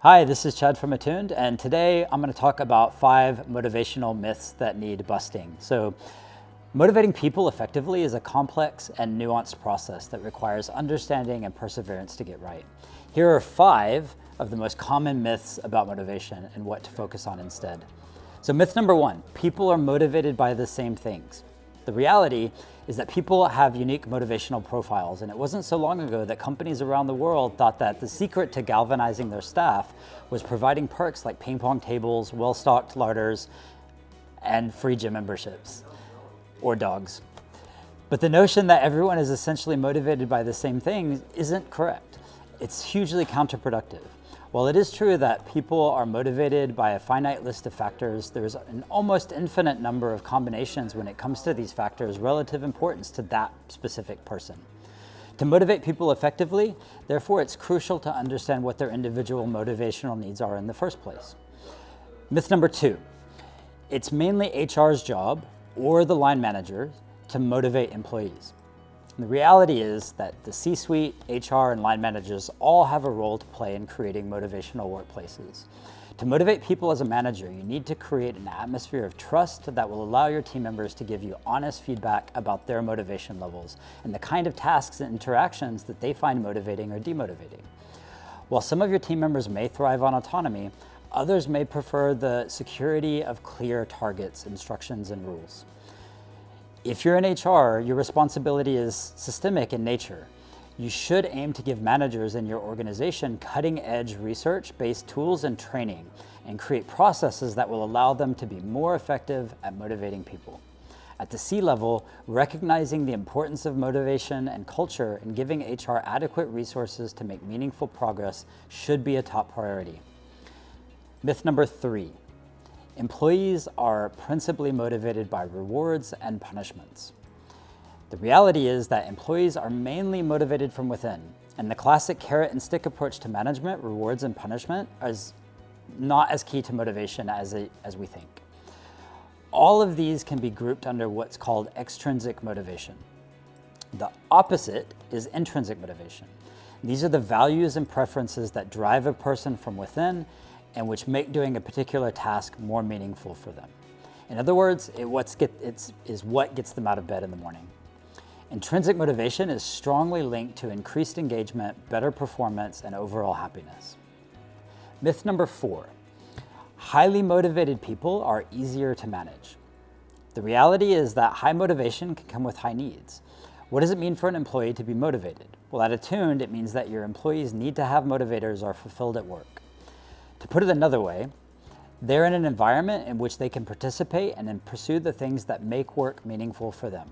Hi, this is Chad from Attuned, and today I'm going to talk about 5 motivational myths that need busting. So, motivating people effectively is a complex and nuanced process that requires understanding and perseverance to get right. Here are 5 of the most common myths about motivation and what to focus on instead. So myth number 1, people are motivated by the same things. The reality is that people have unique motivational profiles, and it wasn't so long ago that companies around the world thought that the secret to galvanizing their staff was providing perks like ping pong tables, well-stocked larders, and free gym memberships, or dogs. But the notion that everyone is essentially motivated by the same thing isn't correct. It's hugely counterproductive. While it is true that people are motivated by a finite list of factors, there's an almost infinite number of combinations when it comes to these factors' relative importance to that specific person. To motivate people effectively, therefore, it's crucial to understand what their individual motivational needs are in the first place. Myth number 2, it's mainly HR's job or the line manager to motivate employees. And the reality is that the C-suite, HR, and line managers all have a role to play in creating motivational workplaces. To motivate people as a manager, you need to create an atmosphere of trust that will allow your team members to give you honest feedback about their motivation levels and the kind of tasks and interactions that they find motivating or demotivating. While some of your team members may thrive on autonomy, others may prefer the security of clear targets, instructions, and rules. If you're in HR, your responsibility is systemic in nature. You should aim to give managers in your organization cutting-edge research-based tools and training, and create processes that will allow them to be more effective at motivating people. At the C level, recognizing the importance of motivation and culture and giving HR adequate resources to make meaningful progress should be a top priority. Myth number 3. Employees are principally motivated by rewards and punishments. The reality is that employees are mainly motivated from within, and the classic carrot and stick approach to management, rewards and punishment, is not as key to motivation as we think. All of these can be grouped under what's called extrinsic motivation. The opposite is intrinsic motivation. These are the values and preferences that drive a person from within and which make doing a particular task more meaningful for them. In other words, it's what gets them out of bed in the morning. Intrinsic motivation is strongly linked to increased engagement, better performance, and overall happiness. Myth number 4, highly motivated people are easier to manage. The reality is that high motivation can come with high needs. What does it mean for an employee to be motivated? Well, at Attuned, it means that your employees need to have motivators are fulfilled at work. To put it another way, they're in an environment in which they can participate and then pursue the things that make work meaningful for them.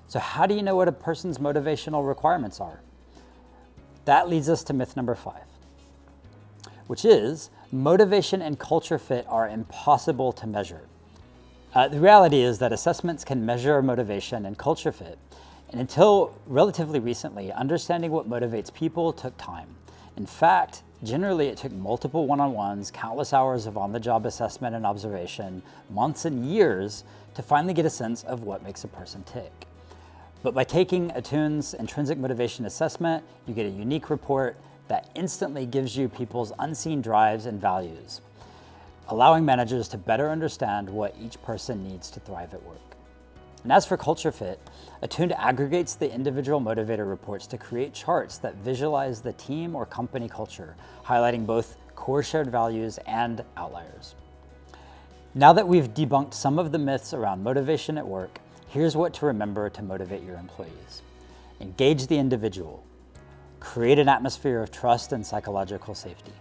So how do you know what a person's motivational requirements are? That leads us to myth number 5, which is motivation and culture fit are impossible to measure. The reality is that assessments can measure motivation and culture fit, and until relatively recently, understanding what motivates people took time. In fact, generally, it took multiple one-on-ones, countless hours of on-the-job assessment and observation, months and years to finally get a sense of what makes a person tick. But by taking Attuned's intrinsic motivation assessment, you get a unique report that instantly gives you people's unseen drives and values, allowing managers to better understand what each person needs to thrive at work. And as for culture fit, Attuned aggregates the individual motivator reports to create charts that visualize the team or company culture, highlighting both core shared values and outliers. Now that we've debunked some of the myths around motivation at work, here's what to remember to motivate your employees. Engage the individual. Create an atmosphere of trust and psychological safety.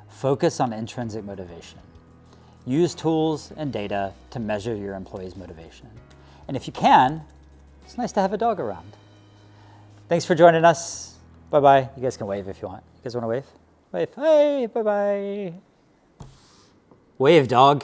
Focus on intrinsic motivation. Use tools and data to measure your employees' motivation. And if you can, it's nice to have a dog around. Thanks for joining us. Bye-bye. You guys can wave if you want. You guys want to wave? Wave. Hey, bye-bye. Wave, dog.